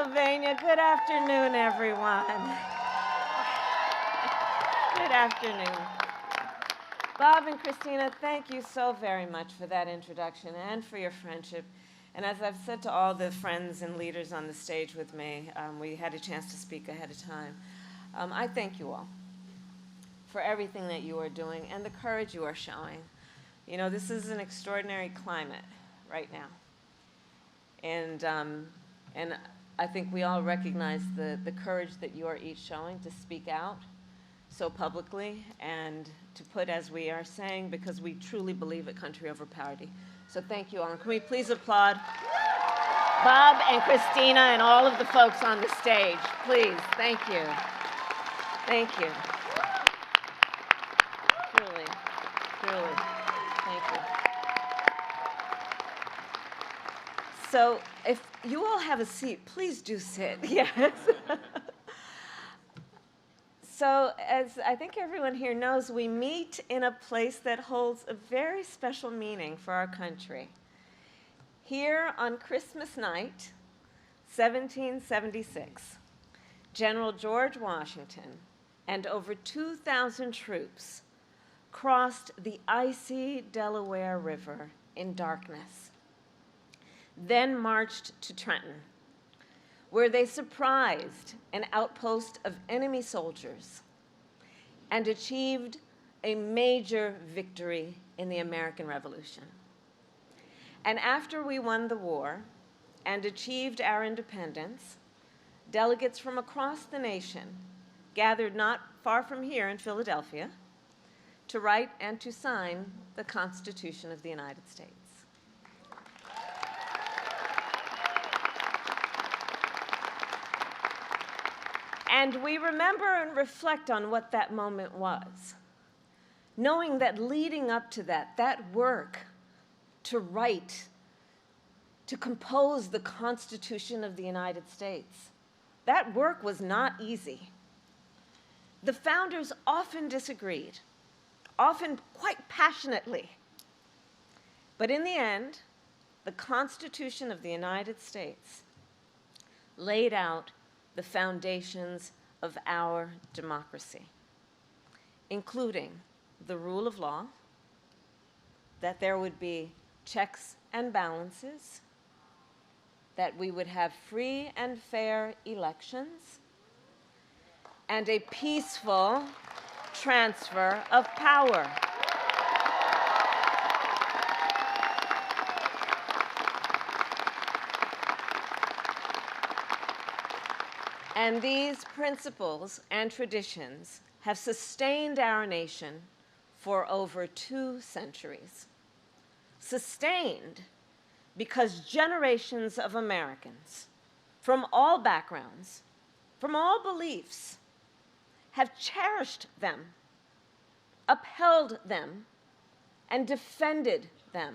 Pennsylvania. Good afternoon, everyone. Good afternoon. Bob and Christina, thank you so very much for that introduction and for your friendship. And as I've said to all the friends and leaders on the stage with me, we had a chance to speak ahead of time. I thank you all for everything that you are doing and the courage you are showing. You know, this is an extraordinary climate right now. And I think we all recognize the courage that you are each showing to speak out so publicly and to put, as we are saying, because we truly believe in country over party. So thank you all. And can we please applaud Bob and Christina and all of the folks on the stage, please. Thank you. Thank you. Truly, truly. Thank you. So if you all have a seat, please do sit. Yes. So as I think everyone here knows, we meet in a place that holds a very special meaning for our country. Here on Christmas night, 1776, General George Washington and over 2,000 troops crossed the icy Delaware River in darkness, then marched to Trenton, where they surprised an outpost of enemy soldiers and achieved a major victory in the American Revolution. And after we won the war and achieved our independence, delegates from across the nation gathered not far from here in Philadelphia to write and to sign the Constitution of the United States. And we remember and reflect on what that moment was, knowing that leading up to that work to write, to compose the Constitution of the United States, that work was not easy. The founders often disagreed, often quite passionately. But in the end, the Constitution of the United States laid out the foundations of our democracy, including the rule of law, that there would be checks and balances, that we would have free and fair elections, and a peaceful transfer of power. And these principles and traditions have sustained our nation for over 2 centuries. Sustained because generations of Americans from all backgrounds, from all beliefs, have cherished them, upheld them, and defended them.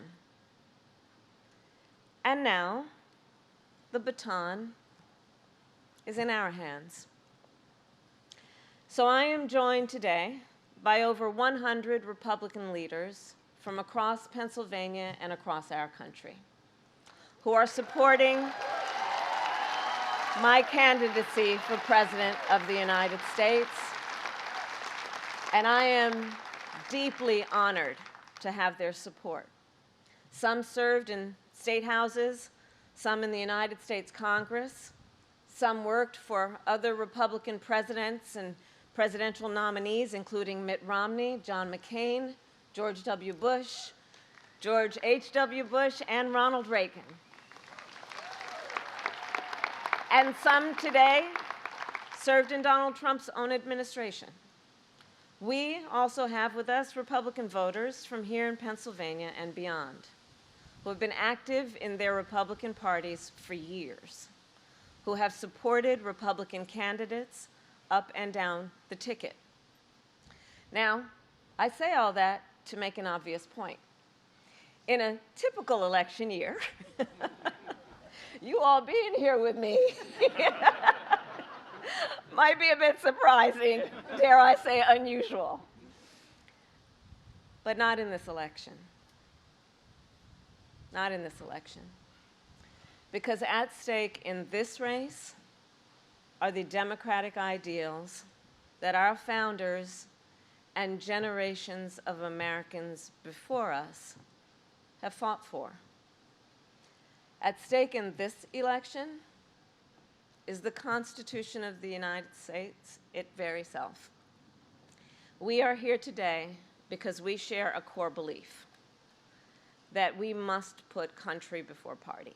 And now, the baton is in our hands. So I am joined today by over 100 Republican leaders from across Pennsylvania and across our country who are supporting my candidacy for President of the United States. And I am deeply honored to have their support. Some served in state houses, some in the United States Congress. Some worked for other Republican presidents and presidential nominees, including Mitt Romney, John McCain, George W. Bush, George H.W. Bush, and Ronald Reagan. And some today served in Donald Trump's own administration. We also have with us Republican voters from here in Pennsylvania and beyond, who have been active in their Republican parties for years, who have supported Republican candidates up and down the ticket. Now, I say all that to make an obvious point. In a typical election year, you all being here with me might be a bit surprising, dare I say unusual. But not in this election. Not in this election. Because at stake in this race are the democratic ideals that our founders and generations of Americans before us have fought for. At stake in this election is the Constitution of the United States, its very self. We are here today because we share a core belief that we must put country before party.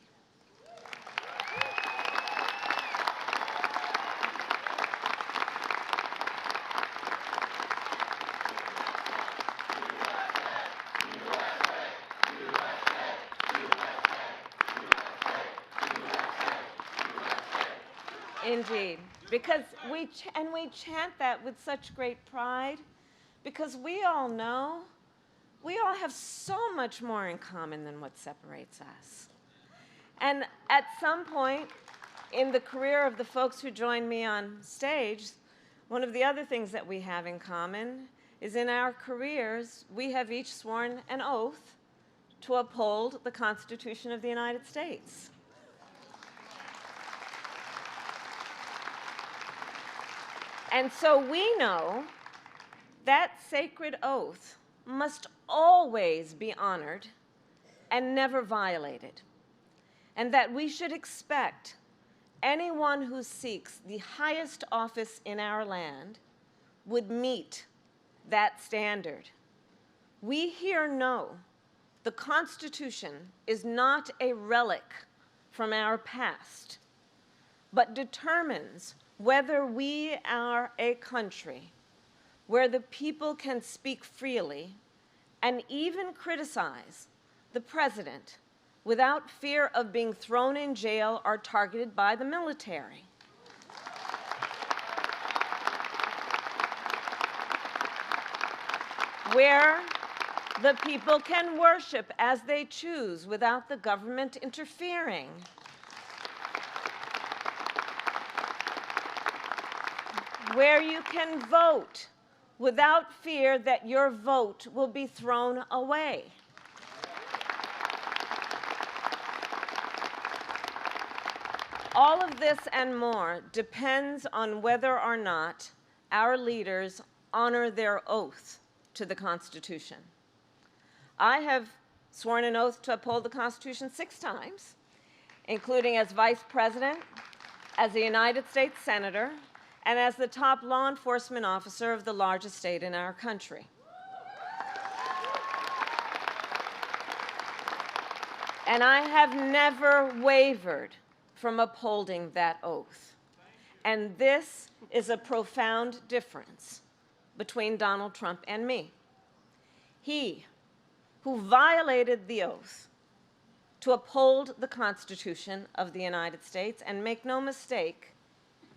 Indeed, because we chant that with such great pride, because we all know we all have so much more in common than what separates us. And at some point in the career of the folks who joined me on stage, one of the other things that we have in common is in our careers, we have each sworn an oath to uphold the Constitution of the United States. And so we know that sacred oath must always be honored and never violated, and that we should expect anyone who seeks the highest office in our land would meet that standard. We here know the Constitution is not a relic from our past, but determines whether we are a country where the people can speak freely and even criticize the president without fear of being thrown in jail or targeted by the military. Where the people can worship as they choose without the government interfering. Where you can vote without fear that your vote will be thrown away. All of this and more depends on whether or not our leaders honor their oath to the Constitution. I have sworn an oath to uphold the Constitution 6 times, including as Vice President, as a United States Senator, and as the top law enforcement officer of the largest state in our country. And I have never wavered from upholding that oath. And this is a profound difference between Donald Trump and me. He, who violated the oath to uphold the Constitution of the United States, and make no mistake,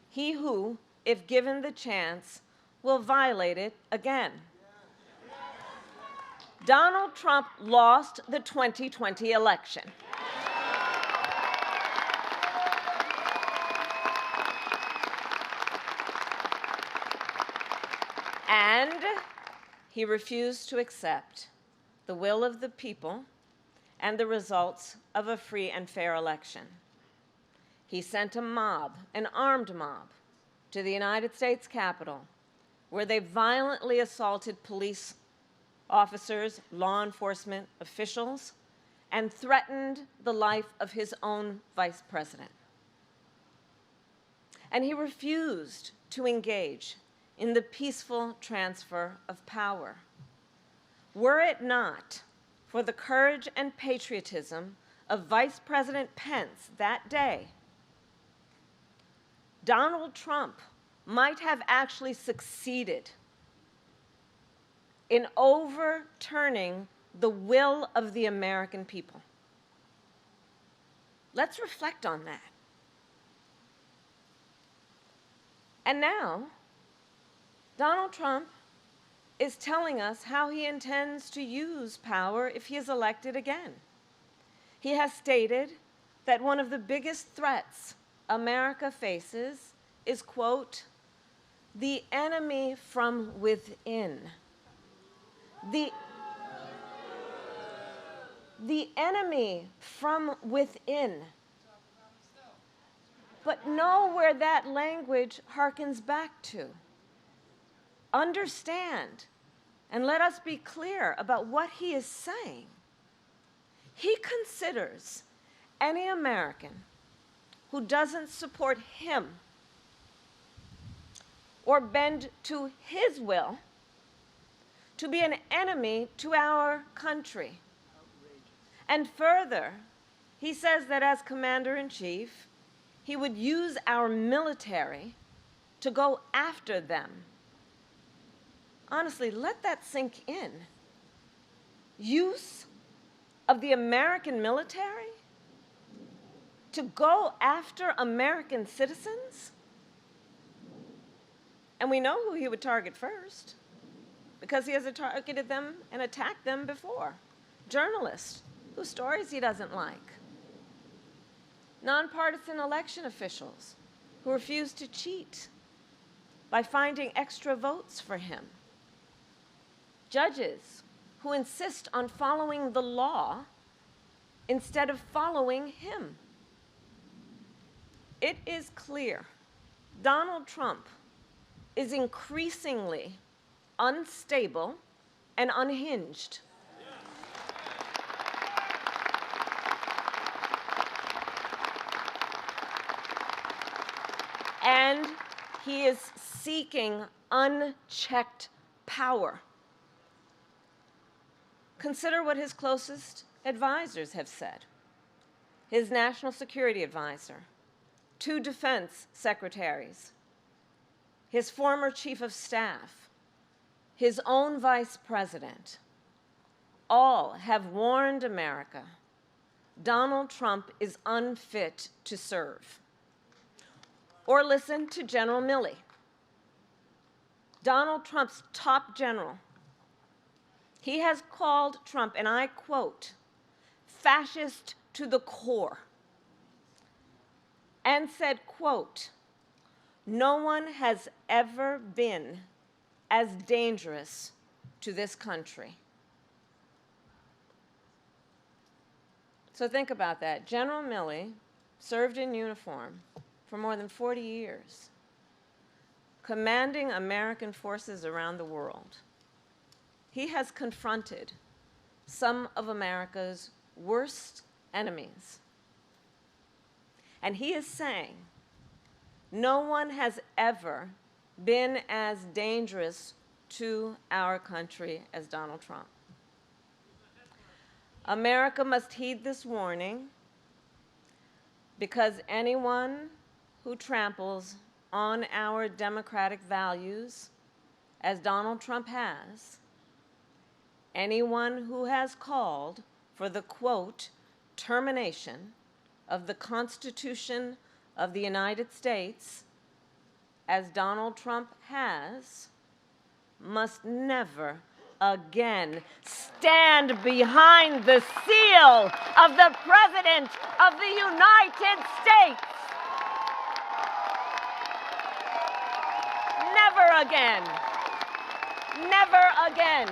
he who, if given the chance, will violate it again. Donald Trump lost the 2020 election. And he refused to accept the will of the people and the results of a free and fair election. He sent a mob, an armed mob, to the United States Capitol, where they violently assaulted police officers, law enforcement officials, and threatened the life of his own vice president. And he refused to engage in the peaceful transfer of power. Were it not for the courage and patriotism of Vice President Pence that day, Donald Trump might have actually succeeded in overturning the will of the American people. Let's reflect on that. And now, Donald Trump is telling us how he intends to use power if he is elected again. He has stated that one of the biggest threats America faces is, quote, the enemy from within. The enemy from within. but know where that language harkens back to. Understand, and let us be clear about what he is saying. He considers any American who doesn't support him or bend to his will to be an enemy to our country. And further, he says that as commander-in-chief, he would use our military to go after them. Honestly, let that sink in. Use of the American military to go after American citizens? And we know who he would target first, because he has targeted them and attacked them before. Journalists whose stories he doesn't like. Nonpartisan election officials who refuse to cheat by finding extra votes for him. Judges who insist on following the law instead of following him. It is clear Donald Trump is increasingly unstable and unhinged. And he is seeking unchecked power. Consider what his closest advisors have said. His national security advisor, 2 defense secretaries, his former chief of staff, his own vice president, all have warned America Donald Trump is unfit to serve. Or listen to General Milley, Donald Trump's top general. He has called Trump, and I quote, fascist to the core, and said, quote, no one has ever been as dangerous to this country. So think about that. General Milley served in uniform for more than 40 years, commanding American forces around the world. He has confronted some of America's worst enemies. And he is saying, no one has ever been as dangerous to our country as Donald Trump. America must heed this warning, because anyone who tramples on our democratic values, as Donald Trump has, anyone who has called for the, quote, termination of the Constitution of the United States, as Donald Trump has, must never again stand behind the seal of the President of the United States. Never again. Never again.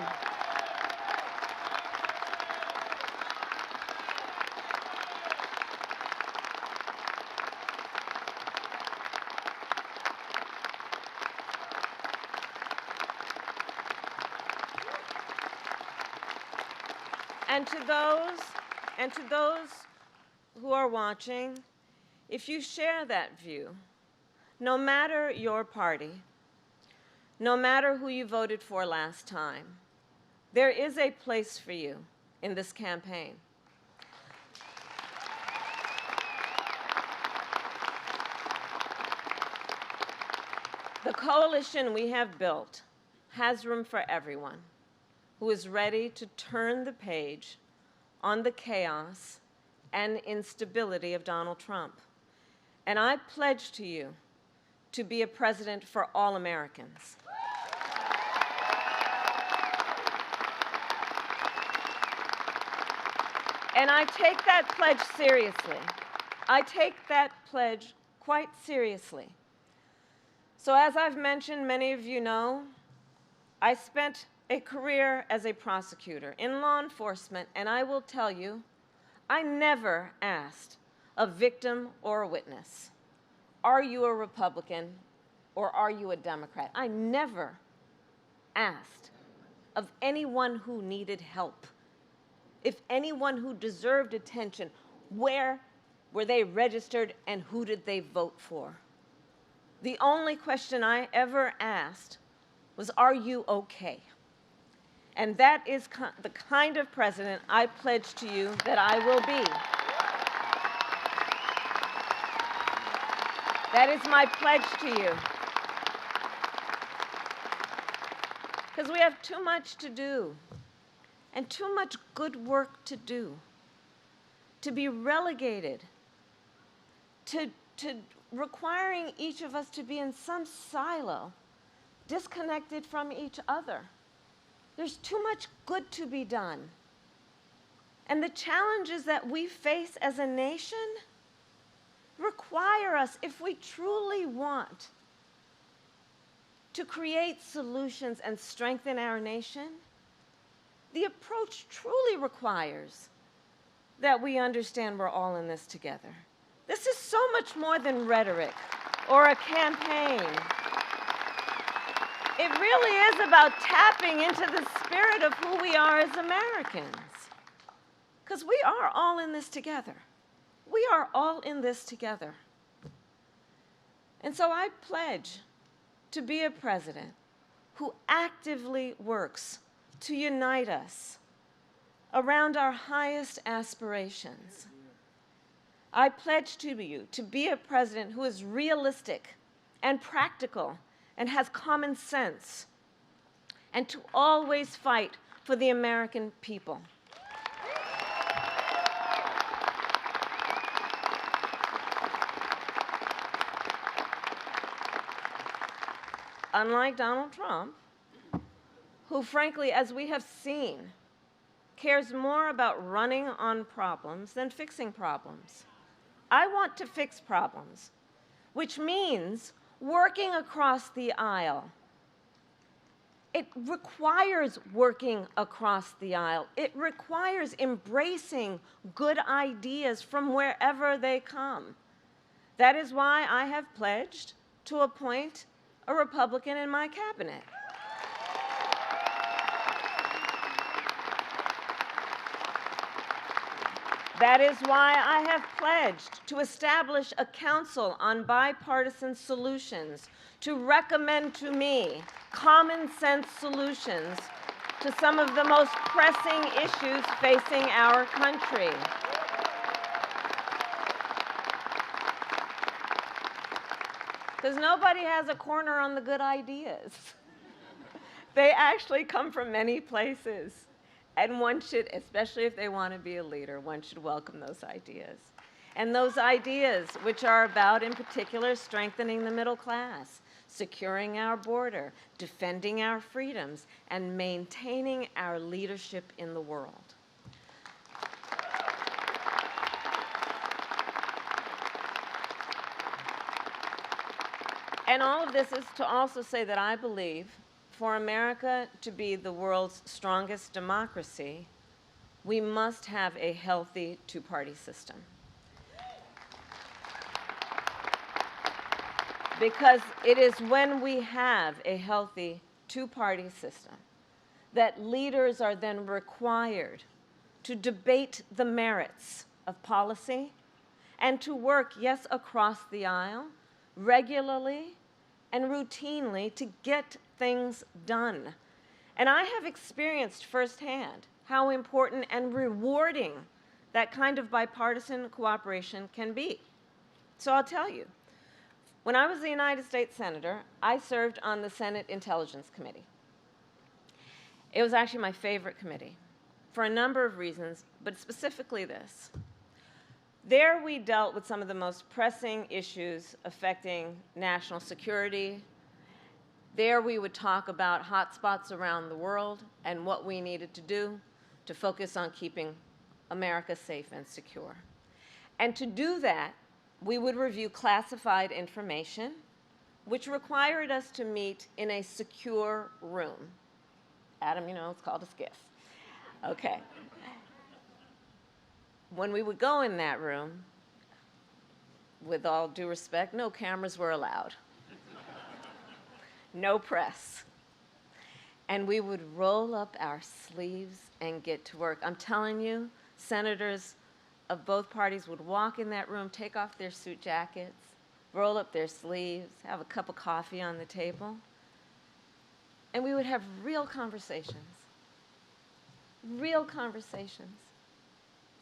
And to those who are watching, if you share that view, no matter your party, no matter who you voted for last time, there is a place for you in this campaign. The coalition we have built has room for everyone who is ready to turn the page on the chaos and instability of Donald Trump. And I pledge to you to be a president for all Americans. And I take that pledge seriously. I take that pledge quite seriously. So as I've mentioned, many of you know, I spent a career as a prosecutor in law enforcement, and I will tell you, I never asked a victim or a witness, are you a Republican or are you a Democrat? I never asked of anyone who needed help, if anyone who deserved attention, where were they registered and who did they vote for? The only question I ever asked was, are you okay? And that is the kind of president I pledge to you that I will be. That is my pledge to you. Because we have too much to do and too much good work to do to be relegated to requiring each of us to be in some silo, disconnected from each other. There's too much good to be done. And the challenges that we face as a nation require us, if we truly want to create solutions and strengthen our nation, the approach truly requires that we understand we're all in this together. This is so much more than rhetoric or a campaign. It really is about tapping into the spirit of who we are as Americans. Because we are all in this together. We are all in this together. And so I pledge to be a president who actively works to unite us around our highest aspirations. I pledge to you to be a president who is realistic and practical and has common sense, and to always fight for the American people. Unlike Donald Trump, who frankly, as we have seen, cares more about running on problems than fixing problems. I want to fix problems, which means working across the aisle. It requires working across the aisle. It requires embracing good ideas from wherever they come. That is why I have pledged to appoint a Republican in my cabinet. That is why I have pledged to establish a council on bipartisan solutions to recommend to me common sense solutions to some of the most pressing issues facing our country. Because nobody has a corner on the good ideas. They actually come from many places. And one should, especially if they want to be a leader, one should welcome those ideas. And those ideas, which are about, in particular, strengthening the middle class, securing our border, defending our freedoms, and maintaining our leadership in the world. And all of this is to also say that I believe for America to be the world's strongest democracy, we must have a healthy two-party system. Because it is when we have a healthy two-party system that leaders are then required to debate the merits of policy and to work, yes, across the aisle, regularly and routinely to get things done. And I have experienced firsthand how important and rewarding that kind of bipartisan cooperation can be. So I'll tell you, when I was a United States Senator, I served on the Senate Intelligence Committee. It was actually my favorite committee for a number of reasons, but specifically this. There we dealt with some of the most pressing issues affecting national security. There we would talk about hotspots around the world and what we needed to do to focus on keeping America safe and secure. And to do that, we would review classified information, which required us to meet in a secure room. Adam, you know, it's called a skiff. Okay. When we would go in that room, with all due respect, no cameras were allowed. No press. And we would roll up our sleeves and get to work. I'm telling you, senators of both parties would walk in that room, take off their suit jackets, roll up their sleeves, have a cup of coffee on the table, and we would have real conversations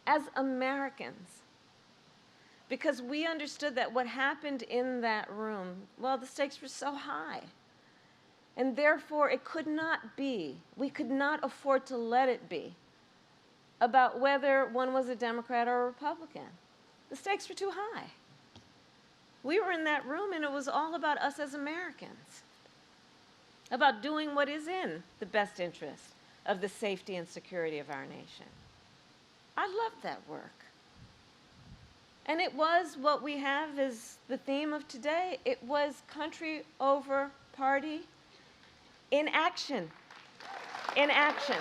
as Americans. Because we understood that what happened in that room, well, the stakes were so high. And therefore, it could not be, we could not afford to let it be about whether one was a Democrat or a Republican. The stakes were too high. We were in that room, and it was all about us as Americans, about doing what is in the best interest of the safety and security of our nation. I loved that work. And it was what we have as the theme of today. It was country over party in action. In action.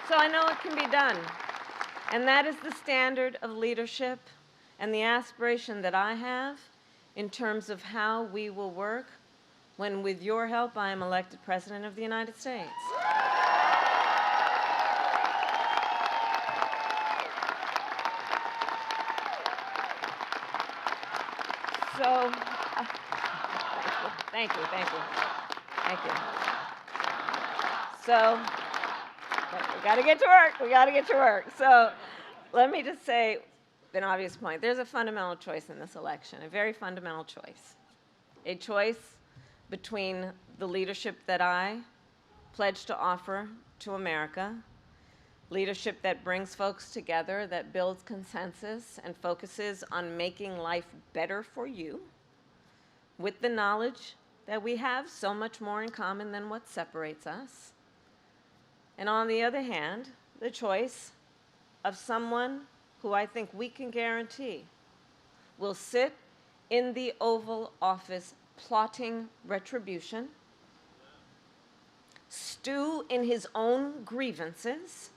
So I know it can be done. And that is the standard of leadership and the aspiration that I have in terms of how we will work when, with your help, I am elected President of the United States. So, thank you. So, we got to get to work. So, let me just say an obvious point. There's a fundamental choice in this election, a very fundamental choice. A choice between the leadership that I pledge to offer to America, leadership that brings folks together, that builds consensus and focuses on making life better for you, with the knowledge that we have so much more in common than what separates us. And on the other hand, the choice of someone who I think we can guarantee will sit in the Oval Office plotting retribution, stew in his own grievances,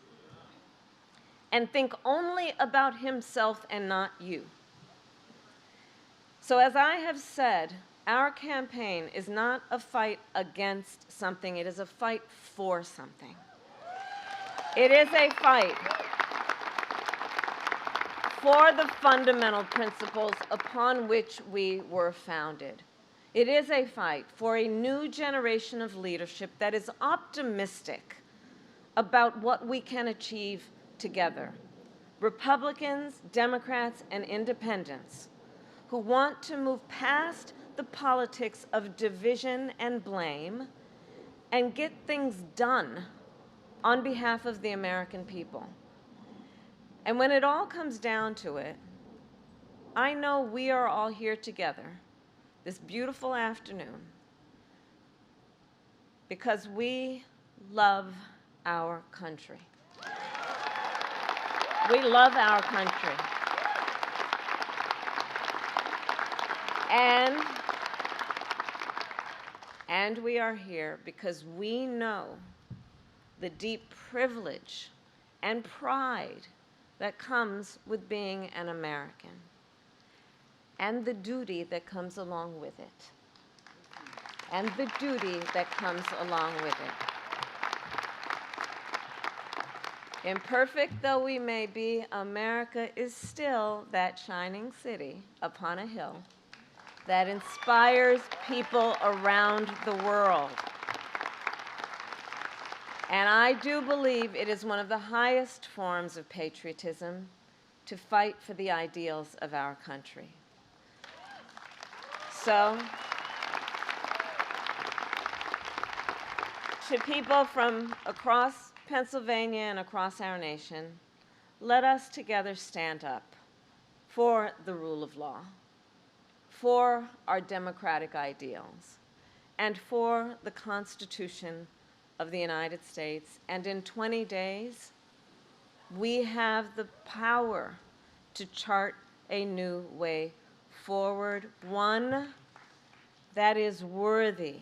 and think only about himself and not you. So as I have said, our campaign is not a fight against something, it is a fight for something. It is a fight for the fundamental principles upon which we were founded. It is a fight for a new generation of leadership that is optimistic about what we can achieve together. Republicans, Democrats, and independents who want to move past the politics of division and blame and get things done on behalf of the American people. And when it all comes down to it, I know we are all here together this beautiful afternoon because we love our country. We love our country. And we are here because we know the deep privilege and pride that comes with being an American, and the duty that comes along with it. Imperfect though we may be, America is still that shining city upon a hill that inspires people around the world. And I do believe it is one of the highest forms of patriotism to fight for the ideals of our country. So, to people from across Pennsylvania and across our nation, let us together stand up for the rule of law, for our democratic ideals, and for the Constitution of the United States. And in 20 days, we have the power to chart a new way forward, one that is worthy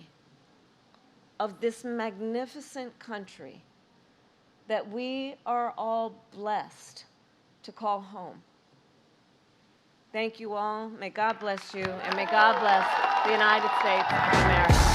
of this magnificent country that we are all blessed to call home. Thank you all. May God bless you, and may God bless the United States of America.